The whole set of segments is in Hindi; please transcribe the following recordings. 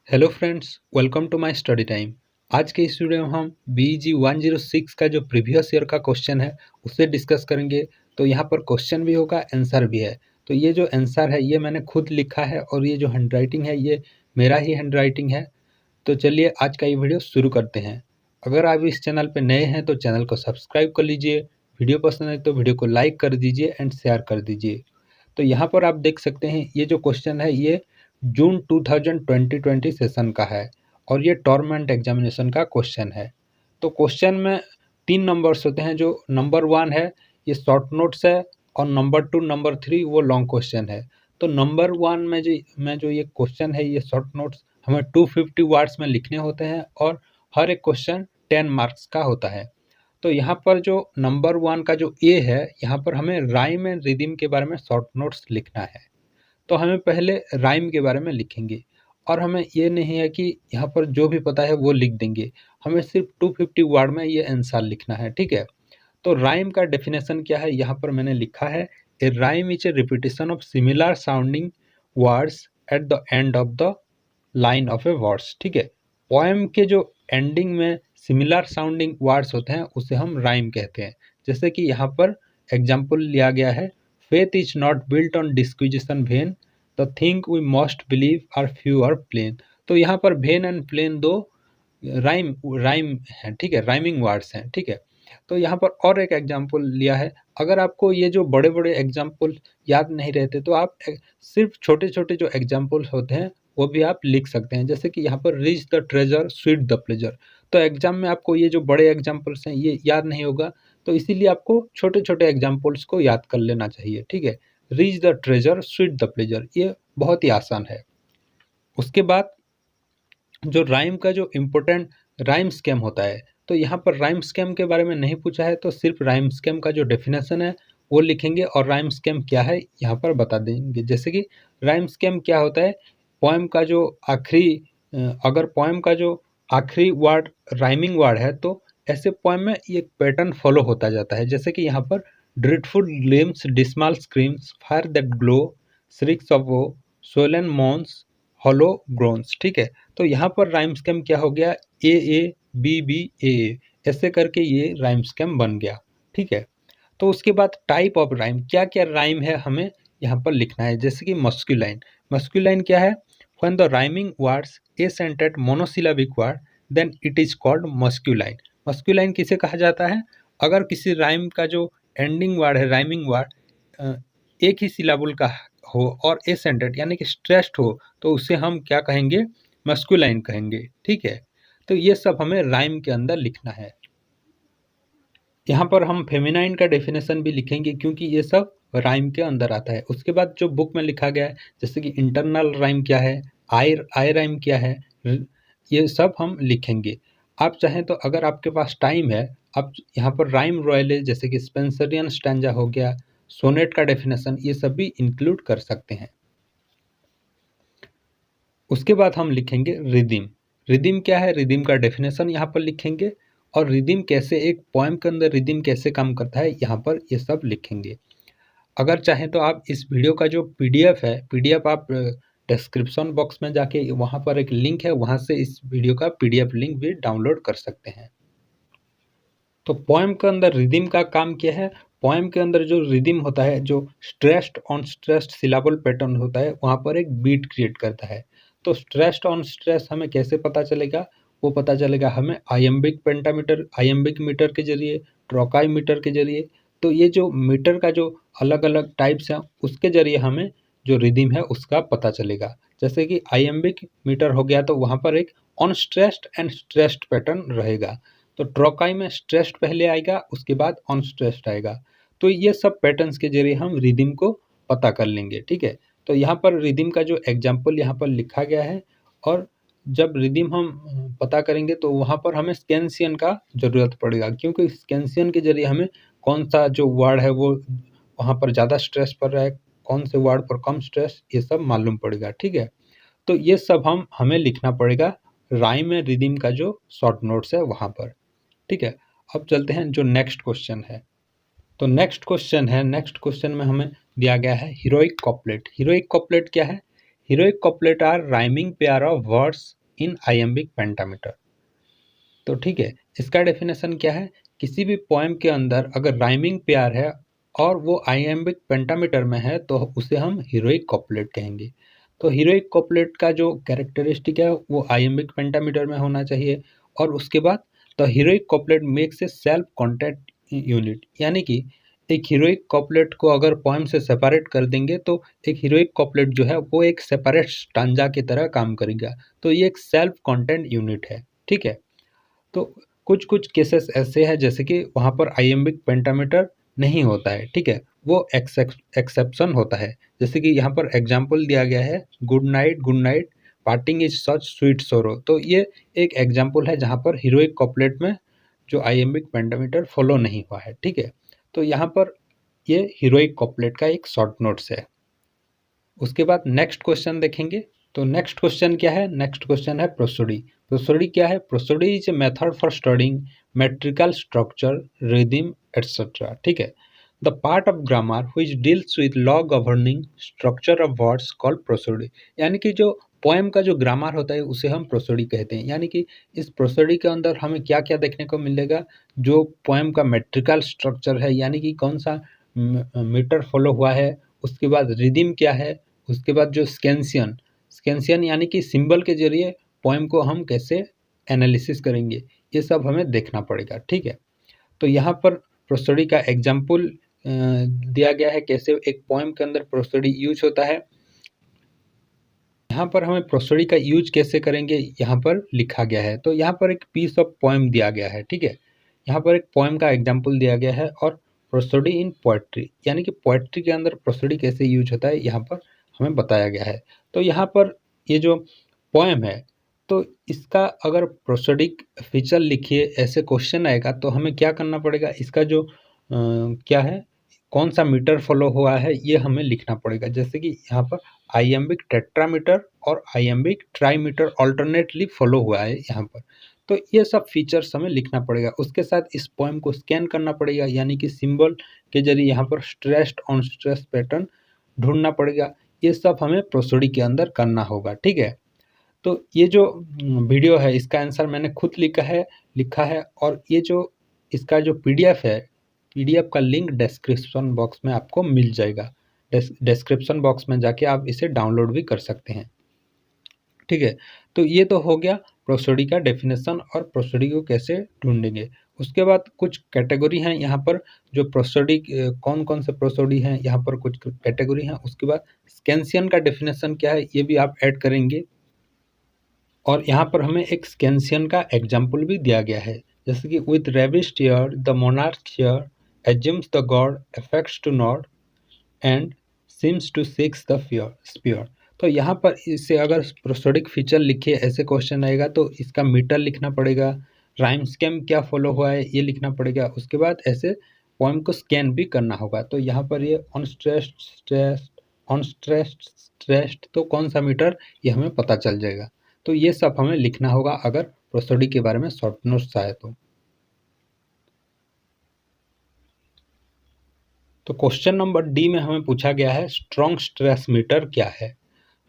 Hello friends, welcome to my study time. आज के इस वीडियो में हम BEG 106 का जो प्रीवियस ईयर का क्वेश्चन है उसे डिस्कस करेंगे। तो यहाँ पर क्वेश्चन भी होगा, आंसर भी है। तो ये जो आंसर है ये मैंने खुद लिखा है और ये जो हैंडराइटिंग है ये मेरा ही हैंडराइटिंग है। तो चलिए आज का ये वीडियो शुरू करते हैं। अगर आप इस चैनल पर नए हैं तो चैनल को सब्सक्राइब कर लीजिए। वीडियो पसंद है तो वीडियो को लाइक कर दीजिए एंड शेयर कर दीजिए। तो यहाँ पर आप देख सकते हैं ये जो क्वेश्चन है ये जून 2020 सेशन का है और ये टॉर्मेंट एग्जामिनेशन का क्वेश्चन है। तो क्वेश्चन में 3 नंबर्स होते हैं। जो नंबर 1 है ये शॉर्ट नोट्स है और नंबर 2 नंबर 3 वो लॉन्ग क्वेश्चन है। तो नंबर 1 में जो ये क्वेश्चन है ये शॉर्ट नोट्स हमें 250 वर्ड्स में लिखने होते हैं और हर एक क्वेश्चन 10 मार्क्स का होता है। तो यहाँ पर जो नंबर 1 का जो ए है यहाँ पर हमें राइम एंड रिदम के बारे में शॉर्ट नोट्स लिखना है। तो हमें पहले राइम के बारे में लिखेंगे और हमें ये नहीं है कि यहाँ पर जो भी पता है वो लिख देंगे। हमें सिर्फ 250 वर्ड में ये आंसर लिखना है, ठीक है। तो राइम का डेफिनेशन क्या है यहाँ पर मैंने लिखा है, a rhyme is a repetition of similar sounding words at the end of the line of a words, ठीक है। पोएम के जो एंडिंग में सिमिलर साउंडिंग वर्ड्स होते हैं उसे हम राइम कहते हैं। जैसे कि यहाँ पर एग्जाम्पल लिया गया है, faith is not built on disquisition vain, the thing we must believe are few or plain। तो यहाँ पर vain and plain दो राइम है, ठीक है, राइमिंग वर्ड्स हैं, ठीक है। तो यहाँ पर और एक एग्जाम्पल लिया है। अगर आपको ये जो बड़े बड़े एग्जाम्पल याद नहीं रहते तो आप सिर्फ छोटे छोटे जो एग्जाम्पल्स होते हैं वो भी आप लिख सकते हैं। जैसे कि यहाँ पर reach the treasure sweet the pleasure. तो एग्जाम में आपको ये जो बड़े एग्जाम्पल्स हैं ये याद नहीं होगा, तो इसीलिए आपको छोटे छोटे एग्जाम्पल्स को याद कर लेना चाहिए, ठीक है। Reach the treasure sweet the pleasure ये बहुत ही आसान है। उसके बाद जो राइम का जो इम्पोर्टेंट राइम स्केम होता है, तो यहाँ पर राइम स्केम के बारे में नहीं पूछा है तो सिर्फ राइम स्केम का जो डेफिनेशन है वो लिखेंगे और राइम स्केम क्या है यहाँ पर बता देंगे। जैसे कि राइम स्केम क्या होता है, पोएम का जो आखिरी अगर पोएम का जो आखिरी वर्ड राइमिंग वर्ड है तो ऐसे पोएम में ये पैटर्न फॉलो होता जाता है। जैसे कि यहाँ पर dreadful gleams dismal screams fire that glow shrieks of woe sullen Mons hollow ग्रोन्स, ठीक है। तो यहाँ पर राइम स्केम क्या हो गया, ए बी बी ए, ऐसे करके ये राइम स्केम बन गया, ठीक है। तो उसके बाद टाइप ऑफ राइम, क्या क्या राइम है हमें यहाँ पर लिखना है। जैसे कि मस्कुलाइन, मस्कुलाइन क्या है, when the rhyming words accented monosyllabic word then it is called masculine. Masculine किसे कहा जाता है, अगर किसी राइम का जो एंडिंग वर्ड है राइमिंग वर्ड एक ही सिलाबुल का हो और एसेंटेड यानी कि स्ट्रेस्ड हो तो उसे हम क्या कहेंगे, मस्कुलाइन कहेंगे, ठीक है। तो ये सब हमें राइम के अंदर लिखना है। यहाँ पर हम फेमिनाइन का डेफिनेशन भी लिखेंगे क्योंकि ये सब राइम के अंदर आता है। उसके बाद जो बुक में लिखा गया है जैसे कि इंटरनल राइम क्या है, आई राइम क्या है, ये सब हम लिखेंगे। आप चाहें तो अगर आपके पास टाइम है आप यहाँ पर राइम रॉयले जैसे कि स्पेंसरियन स्टैंजा हो गया, सोनेट का डेफिनेशन, ये सब भी इंक्लूड कर सकते हैं। उसके बाद हम लिखेंगे रिदिम। रिदिम क्या है, रिदिम का डेफिनेशन यहाँ पर लिखेंगे और रिदिम कैसे एक पोएम के अंदर रिदिम कैसे काम करता है यहाँ पर ये सब लिखेंगे। अगर चाहें तो आप इस वीडियो का जो पीडीएफ है, पीडीएफ आप डिस्क्रिप्शन बॉक्स में जाके वहाँ पर एक लिंक है, वहाँ से इस वीडियो का पीडीएफ लिंक भी डाउनलोड कर सकते हैं। तो पोएम के अंदर रिदिम का काम क्या है, पोएम के अंदर जो रिदिम होता है, जो स्ट्रेस्ड ऑन स्ट्रेस्ड सिलाबल पैटर्न होता है वहाँ पर एक बीट क्रिएट करता है। तो स्ट्रेस्ड ऑन स्ट्रेस हमें कैसे पता चलेगा, वो पता चलेगा हमें आयम्बिक पेंटामीटर, आयम्बिक मीटर के जरिए, ट्रोकाई मीटर के जरिए। तो ये जो मीटर का जो अलग अलग टाइप्स हैं उसके जरिए हमें जो रिदिम है उसका पता चलेगा। जैसे कि आयम्बिक मीटर हो गया तो वहाँ पर एक on stressed and stressed pattern रहेगा। तो ट्रोकाई में स्ट्रेस्ड पहले आएगा उसके बाद ऑन स्ट्रेस्ड आएगा। तो ये सब पैटर्न्स के जरिए हम रिदिम को पता कर लेंगे, ठीक है। तो यहाँ पर रिदिम का जो एग्जाम्पल यहाँ पर लिखा गया है और जब रिदिम हम पता करेंगे तो वहाँ पर हमें स्कैंसियन का ज़रूरत पड़ेगा क्योंकि स्कैंसियन के जरिए हमें कौन सा जो वर्ड है वो वहाँ पर ज़्यादा स्ट्रेस पड़ रहा है, कौन से वर्ड पर कम स्ट्रेस, ये सब मालूम पड़ेगा, ठीक है। तो ये सब हमें लिखना पड़ेगा राइम में रिदिम का जो शॉर्ट नोट्स है वहाँ पर, ठीक है। अब चलते हैं जो नेक्स्ट क्वेश्चन है। तो नेक्स्ट क्वेश्चन में हमें दिया गया है हीरोइक कॉपलेट। हीरोइक कॉपलेट क्या है, heroic couplet are rhyming pair of words in iambic pentameter. तो ठीक है, इसका डेफिनेशन क्या है, किसी भी पोएम के अंदर अगर राइमिंग पेयर है और वो आइएम्बिक पेंटामीटर में है तो उसे हम हीरोइक कॉपलेट कहेंगे। तो हीरोइक कॉपलेट का जो कैरेक्टरिस्टिक है वो आइएम्बिक पेंटामीटर में होना चाहिए। और उसके बाद the heroic couplet makes a self content unit, यानी कि एक हीरोइक कॉपलेट को अगर पोएम से सेपरेट कर देंगे तो एक हीरोइक कॉपलेट जो है वो एक सेपरेट स्टांजा की तरह काम करेगा। तो ये एक सेल्फ कॉन्टेंट यूनिट है, ठीक है। तो कुछ कुछ केसेस ऐसे हैं जैसे कि वहाँ पर आइएम्बिक पेंटामीटर नहीं होता है, ठीक है, वो एक्सेप्शन होता है। जैसे कि यहाँ पर एग्जाम्पल दिया गया है, good night parting is such sweet sorrow. तो ये एक एग्जाम्पल है जहाँ पर हीरोइक कॉपलेट में जो आइएम्बिक पेंटामीटर फॉलो नहीं हुआ है, ठीक है। तो यहाँ पर ये हीरोइक कॉपलेट का एक शॉर्ट नोट्स है। उसके बाद नेक्स्ट क्वेश्चन देखेंगे। तो नेक्स्ट क्वेश्चन क्या है, नेक्स्ट क्वेश्चन है प्रोसोडी। प्रोसोडी क्या है, prosody is a method for studying metrical structure, rhythm etcetera, ठीक है। The part of grammar which deals with law governing structure of words called prosody. यानी कि जो पोएम का जो ग्रामर होता है उसे हम प्रोसोडी कहते हैं। यानी कि इस प्रोसोडी के अंदर हमें क्या क्या देखने को मिलेगा, जो पोएम का मेट्रिकल स्ट्रक्चर है, यानी कि कौन सा मीटर फॉलो हुआ है, उसके बाद रिदम क्या है, उसके बाद जो स्कैंसियन यानी कि सिंबल के जरिए पोएम को हम कैसे एनालिसिस करेंगे, ये सब हमें देखना पड़ेगा, ठीक है। तो यहाँ पर प्रोसोडी का एग्जाम्पल दिया गया है, कैसे एक पोएम के अंदर प्रोसोडी यूज होता है। यहाँ पर हमें प्रोसोडी का यूज कैसे करेंगे यहाँ पर लिखा गया है। तो यहाँ पर एक पीस ऑफ पोएम दिया गया है, ठीक है। यहाँ पर एक पोएम का एग्जाम्पल दिया गया है और प्रोसोडी इन पोएट्री, यानी कि पोएट्री के अंदर प्रोसोडी कैसे यूज होता है यहाँ पर हमें बताया गया है। तो यहाँ पर ये जो पोएम है तो इसका अगर प्रोसोडिक फीचर लिखिए ऐसे क्वेश्चन आएगा तो हमें क्या करना पड़ेगा, इसका जो क्या है, कौन सा मीटर फॉलो हुआ है ये हमें लिखना पड़ेगा। जैसे कि यहाँ पर आइएम्बिक टेट्रामीटर और आइएम्बिक ट्राईमीटर ऑल्टरनेटली फॉलो हुआ है यहाँ पर। तो ये सब फीचर्स हमें लिखना पड़ेगा। उसके साथ इस पोएम को स्कैन करना पड़ेगा, यानी कि सिंबल के जरिए यहाँ पर स्ट्रेस्ड ऑन स्ट्रेस पैटर्न ढूंढना पड़ेगा। ये सब हमें प्रोसोडी के अंदर करना होगा, ठीक है। तो ये जो वीडियो है इसका आंसर मैंने खुद लिखा है और ये जो इसका जो पीडीएफ है, पीडीएफ का लिंक डिस्क्रिप्शन बॉक्स में आपको मिल जाएगा। डिस्क्रिप्शन बॉक्स में जाके आप इसे डाउनलोड भी कर सकते हैं, ठीक है। तो ये तो हो गया प्रोसोडी का डेफिनेशन और प्रोसोडी को कैसे ढूंढेंगे। उसके बाद कुछ कैटेगरी हैं यहाँ पर, जो प्रोसोडी कौन कौन से प्रोसोडी हैं, यहाँ पर कुछ कैटेगरी हैं। उसके बाद स्कैंसियन का डेफिनेशन क्या है ये भी आप ऐड करेंगे। और यहाँ पर हमें एक स्कैंसियन का एग्जाम्पल भी दिया गया है, जैसे कि with ravished ear the monarch hear assumes the god affects to nod and seems to seeks the sphere. तो यहाँ पर इसे अगर प्रोसोडिक फीचर लिखिए ऐसे क्वेश्चन आएगा तो इसका मीटर लिखना पड़ेगा, राइम स्केम क्या फॉलो हुआ है ये लिखना पड़ेगा। उसके बाद ऐसे पोएम को स्कैन भी करना होगा। तो यहाँ पर ये ऑन स्ट्रेस्ड तो कौन सा मीटर ये हमें पता चल जाएगा। तो ये सब हमें लिखना होगा अगर प्रोसोडी के बारे में शॉर्ट नोट्स आए तो क्वेश्चन नंबर डी में हमें पूछा गया है स्ट्रॉन्ग स्ट्रेस मीटर क्या है।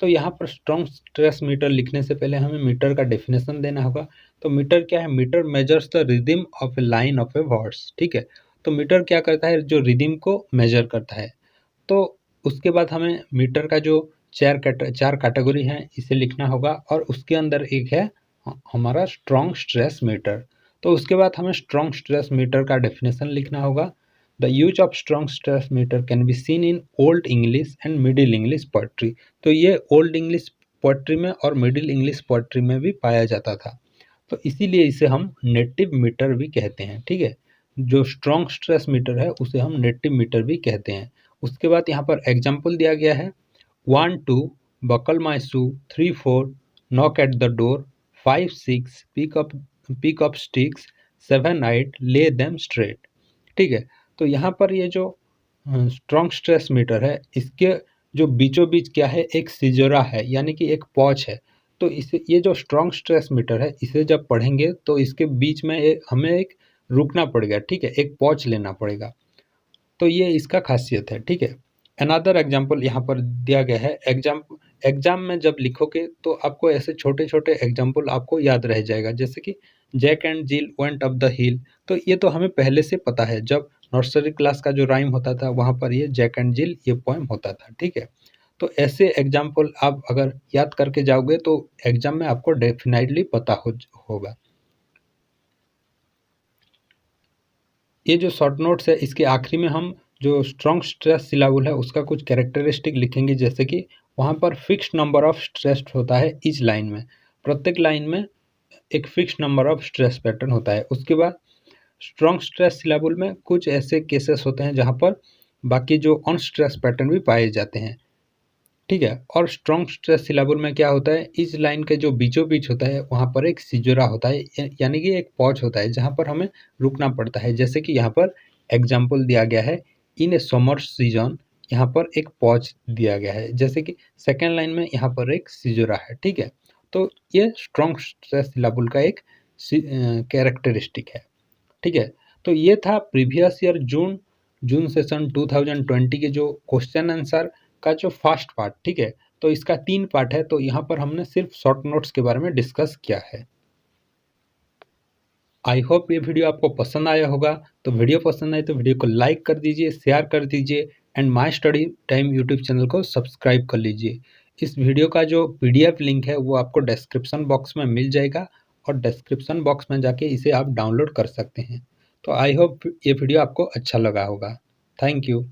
तो यहाँ पर स्ट्रॉन्ग स्ट्रेस मीटर लिखने से पहले हमें मीटर का डेफिनेशन देना होगा। तो मीटर क्या है, metre measures the rhythm of a line of a words, ठीक है। तो मीटर क्या करता है, जो रिदम को मेजर करता है। तो उसके बाद हमें मीटर का जो चार कैटेगरी हैं इसे लिखना होगा और उसके अंदर एक है हमारा स्ट्रॉन्ग स्ट्रेस मीटर। तो उसके बाद हमें स्ट्रॉन्ग स्ट्रेस मीटर का डेफिनेशन लिखना होगा। The use of strong stress metre can be seen in Old English and Middle English poetry. तो ये ओल्ड इंग्लिश पोएट्री में और मिडिल इंग्लिश पोएट्री में भी पाया जाता था। तो इसीलिए इसे हम नेटिव मीटर भी कहते हैं, ठीक है। जो स्ट्रॉन्ग स्ट्रेस मीटर है उसे हम नेटिव मीटर भी कहते हैं। उसके बाद यहाँ पर एग्जाम्पल दिया गया है 1 2 buckle my shoe, 3 4 knock at the door, 5 6 pick up sticks, 7 8 lay them straight, ठीक है। तो यहाँ पर ये जो स्ट्रॉन्ग स्ट्रेस मीटर है इसके जो बीचों बीच क्या है, एक सिजोरा है, यानी कि एक पॉच है। तो इसे ये जो स्ट्रॉन्ग स्ट्रेस मीटर है इसे जब पढ़ेंगे तो इसके बीच में हमें एक रुकना पड़ेगा, ठीक है, एक पॉच लेना पड़ेगा। तो ये इसका खासियत है, ठीक है। अनदर एग्जाम्पल यहाँ पर दिया गया है, एग्ज़ाम में जब लिखोगे तो आपको ऐसे छोटे-छोटे एग्ज़ाम्पल आपको याद रह जाएगा, जैसे कि Jack and Jill went up the hill. तो ये तो हमें पहले से पता है, जब नर्सरी क्लास का जो राइम होता था वहाँ पर ये जैक एंड जिल ये पोएम होता था, ठीक है। तो ऐसे एग्ज़ाम्पल आप अगर याद करके जाओगे तो एग्ज़ाम में आपको डेफ़िनेटली पता होगा। ये जो शॉर्ट नोट्स है इसके आखिरी में हम जो स्ट्रॉन्ग स्ट्रेस सिलाबल है उसका कुछ कैरेक्टरिस्टिक लिखेंगे, जैसे कि वहाँ पर फिक्स्ड नंबर ऑफ स्ट्रेस होता है ईच लाइन में, प्रत्येक लाइन में एक fixed number of stress pattern होता है। उसके बाद स्ट्रॉन्ग स्ट्रेस सिलाबल में कुछ ऐसे केसेस होते हैं जहाँ पर बाकी जो अनस्ट्रेस पैटर्न भी पाए जाते हैं, ठीक है। और स्ट्रॉन्ग स्ट्रेस सिलाबल में क्या होता है, इस लाइन के जो बीचों बीच होता है वहाँ पर एक सिजुरा होता है, यानी कि एक पॉज होता है जहाँ पर हमें रुकना पड़ता है। जैसे कि यहाँ पर एग्जाम्पल दिया गया है, इन ए समर सीजन, यहाँ पर एक पॉज दिया गया है, जैसे कि सेकेंड लाइन में यहाँ पर एक सिजुरा है, ठीक है। तो ये स्ट्रॉन्ग स्ट्रेस सिलाबल का एक कैरेक्टरिस्टिक है, ठीक है। तो ये था प्रीवियस ईयर जून सेशन 2020 के जो क्वेश्चन आंसर का जो फर्स्ट पार्ट, ठीक है। तो इसका 3 पार्ट है, तो यहाँ पर हमने सिर्फ शॉर्ट नोट्स के बारे में डिस्कस किया है। आई होप ये वीडियो आपको पसंद आया होगा। तो वीडियो पसंद आए तो वीडियो को लाइक कर दीजिए, शेयर कर दीजिए and my study time YouTube channel को सब्सक्राइब कर लीजिए। इस वीडियो का जो पीडीएफ लिंक है वो आपको डिस्क्रिप्शन बॉक्स में मिल जाएगा, और डिस्क्रिप्शन बॉक्स में जाके इसे आप डाउनलोड कर सकते हैं। तो आई होप ये वीडियो आपको अच्छा लगा होगा। Thank you.